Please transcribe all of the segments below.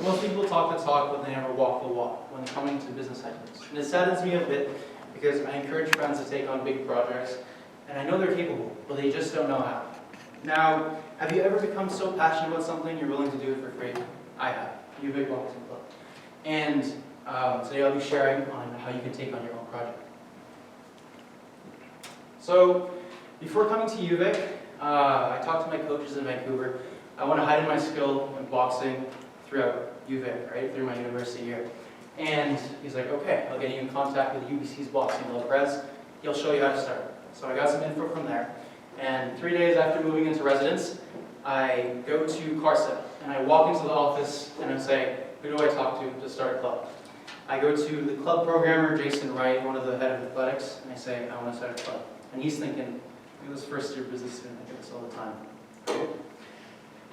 most people talk the talk, but they never walk the walk when coming to business ideas. And it saddens me a bit because I encourage friends to take on big projects, and I know they're capable, but they just don't know how. Now, have you ever become so passionate about something you're willing to do it for free? I have. UVic Boxing Club. And today I'll be sharing on how you can take on your own project. So, before coming to UVic, I talked to my coaches in Vancouver. I want to heighten my skill in boxing throughout UVic, right, through my university year. And he's like, okay, I'll get you in contact with UBC's boxing Lopez. He'll show you how to start. So I got some info from there. And 3 days after moving into residence, I go to CARSA, and I walk into the office and I say, who do I talk to start a club? I go to the club programmer, Jason Wright, one of the head of athletics, and I say, I want to start a club. And he's thinking, you're this first year business student, I get this all the time.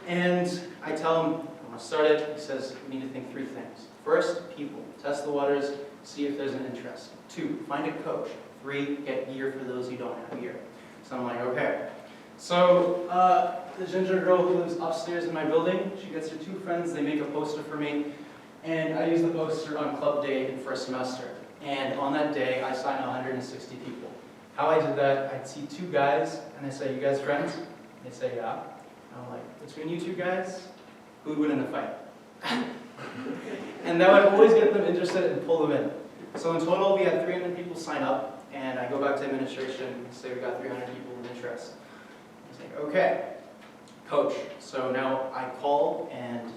And I tell him, I want to start it. He says, we need to think 3 things. First, people. Test the waters, see if there's an interest. 2, find a coach. 3, get gear for those who don't have gear. So I'm like, okay. So the ginger girl who lives upstairs in my building, she gets her 2 friends, they make a poster for me, and I use the poster on club day in first semester. And on that day, I signed 160 people. How I did that, I'd see 2 guys, and I say, you guys friends? They say, yeah. I'm like, between you 2 guys, who would win in the fight? And that would always get them interested and pull them in. So in total, we had 300 people sign up, and I go back to administration and say we got 300 people with interest. I say, okay, coach. So now I call and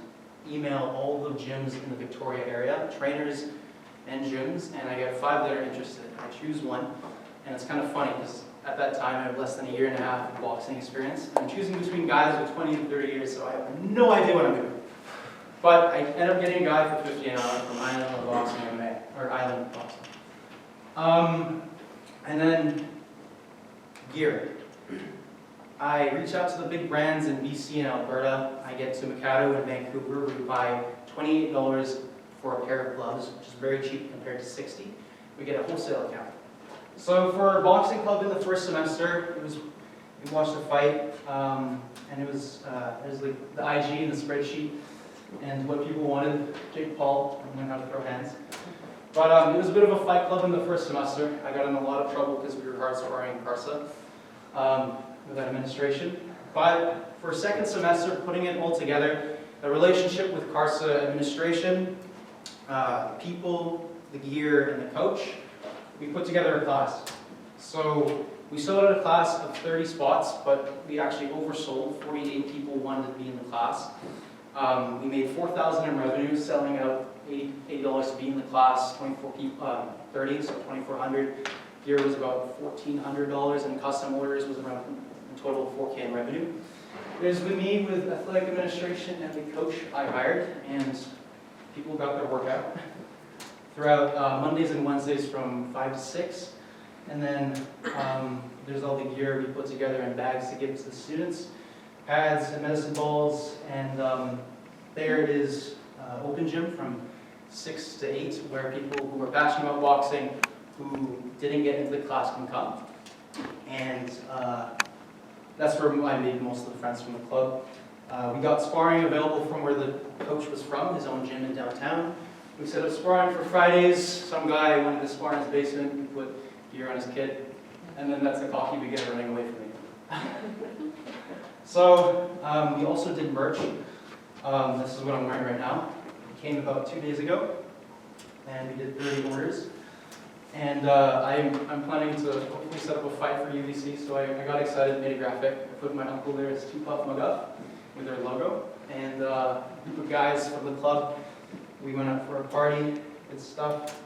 email all the gyms in the Victoria area, trainers and gyms, and I get 5 that are interested. I choose one, and it's kind of funny because at that time I have less than a year and a half of boxing experience. I'm choosing between guys with 20 to 30 years, so I have no idea what I'm doing. But I end up getting a guy for $50 an hour from Island Boxing MMA, or Island Boxing. And then gear. I reach out to the big brands in BC and Alberta. I get to Mikado in Vancouver. We buy $28 for a pair of gloves, which is very cheap compared to $60. We get a wholesale account. So for our boxing club in the first semester, we watched a fight, and it was like the IG and the spreadsheet, and what people wanted. Jake Paul, I learned how to throw hands. But it was a bit of a fight club in the first semester. I got in a lot of trouble because we were hard sparring in CARSA with that administration. But for second semester, putting it all together, the relationship with CARSA administration, people, the gear, and the coach, we put together a class. So we sold out a class of 30 spots, but we actually oversold. 48 people wanted to be in the class. We made $4,000 in revenue, selling out $80 to be in the class, 30, so $2,400. Gear was about $1,400, and custom orders was around in total $4K in revenue. It was with me, with athletic administration, and the coach I hired, and people got their workout throughout Mondays and Wednesdays from 5 to 6. And then there's all the gear we put together in bags to give to the students. Pads and medicine balls, and there is open gym from 6 to 8, where people who are passionate about boxing, who didn't get into the class, can come. And that's where I made most of the friends from the club. We got sparring available from where the coach was from, his own gym in downtown. We set up sparring for Fridays. Some guy wanted to spar in his basement, we put gear on his kid, and then that's the cocky beginner running away from me. So we also did merch. This is what I'm wearing right now. It came about 2 days ago, and we did 30 orders. And I'm planning to hopefully set up a fight for UVC, so I got excited, made a graphic. I put my uncle there as 2 Puff Mug Up with their logo. And a group of guys from the club, we went out for a party, did stuff.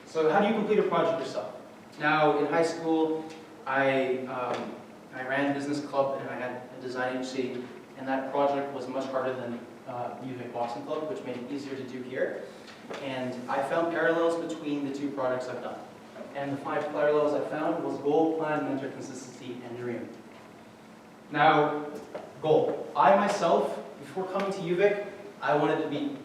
So how do you complete a project yourself? Now, in high school, I ran a business club and I had a design agency, and that project was much harder than UVic Boxing Club, which made it easier to do here. And I found parallels between the 2 projects I've done. And the 5 parallels I found was goal, plan, mentor, consistency, and dream. Now, goal. I myself, before coming to UVic, I wanted to be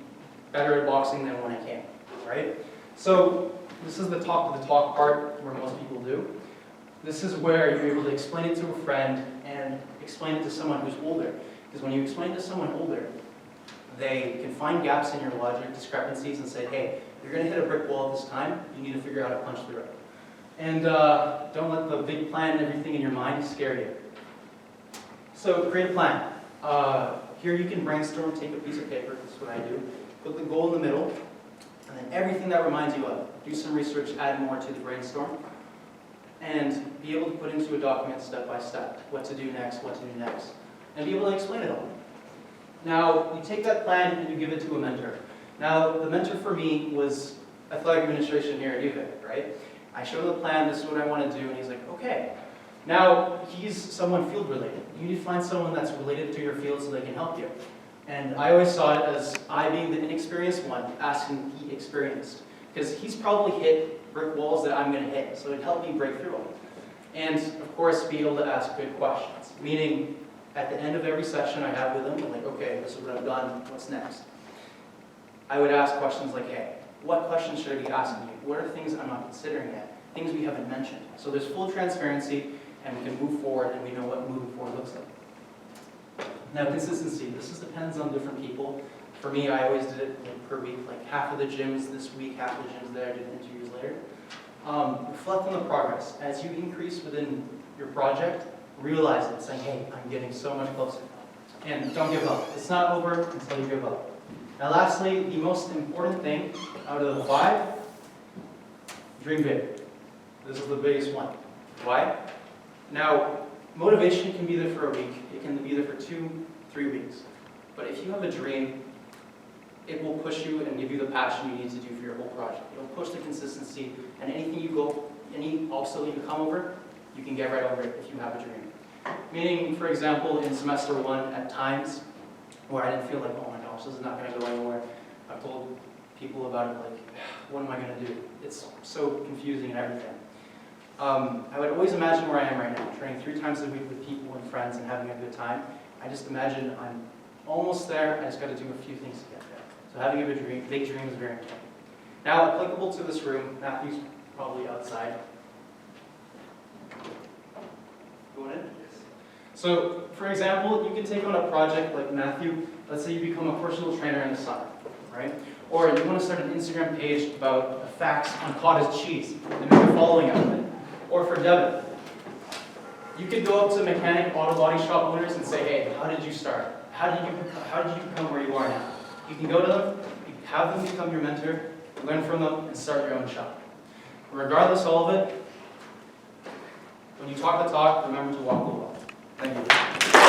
better at boxing than when I came, right? So this is the talk of the talk part, where most people do. This is where you're able to explain it to a friend and explain it to someone who's older. Because when you explain it to someone older, They can find gaps in your logic, discrepancies, and say, hey, you're going to hit a brick wall at this time. You need to figure out how to punch through it. And don't let the big plan and everything in your mind scare you. So create a plan. Here you can brainstorm, take a piece of paper, that's what I do. Put the goal in the middle, and then everything that reminds you of it. Do some research, add more to the brainstorm, and be able to put into a document step by step, what to do next, and be able to explain it all. Now, you take that plan and you give it to a mentor. Now, the mentor for me was athletic administration here at UVic, right? I showed him the plan, this is what I want to do, and he's like, okay. Now, he's someone field related. You need to find someone that's related to your field so they can help you. And I always saw it as I being the inexperienced one, asking the experienced. Because he's probably hit brick walls that I'm going to hit, so it'd help me break through them. And, of course, be able to ask good questions. Meaning, at the end of every session I have with him, I'm like, okay, this is what I've done, what's next? I would ask questions like, hey, what questions should I be asking you? What are things I'm not considering yet? Things we haven't mentioned. So there's full transparency, and we can move forward, and we know what moving forward looks like. Now, consistency. This depends on different people. For me, I always did it per week, like half of the gyms this week, half of the gyms there, I did it 2 years later. Reflect on the progress. As you increase within your project, realize it, saying, hey, I'm getting so much closer. And don't give up. It's not over until you give up. Now lastly, the most important thing out of the 5, dream big. This is the biggest one. Why? Now, motivation can be there for a week. It can be there for 2, 3 weeks. But if you have a dream, it will push you and give you the passion you need to do for your whole project. It'll push the consistency, and any obstacle you come over, you can get right over it if you have a dream. Meaning, for example, in semester 1, at times where I didn't feel like, oh my gosh, this is not going to go anywhere. I've told people about it, like, what am I going to do? It's so confusing and everything. I would always imagine where I am right now, training 3 times a week with people and friends and having a good time. I just imagine I'm almost there, I just got to do a few things to get there. So having a big dream is very important. Now, applicable to this room, Matthew's probably outside. Going in? So, for example, you can take on a project like Matthew. Let's say you become a personal trainer in the summer, right? Or you want to start an Instagram page about facts on cottage cheese and make a following out of it. Or for Devin, you could go up to mechanic auto body shop owners and say, hey, how did you start? How did you become where you are now? You can go to them, have them become your mentor, learn from them, and start your own shop. Regardless of all of it, when you talk the talk, remember to walk the walk. Thank you.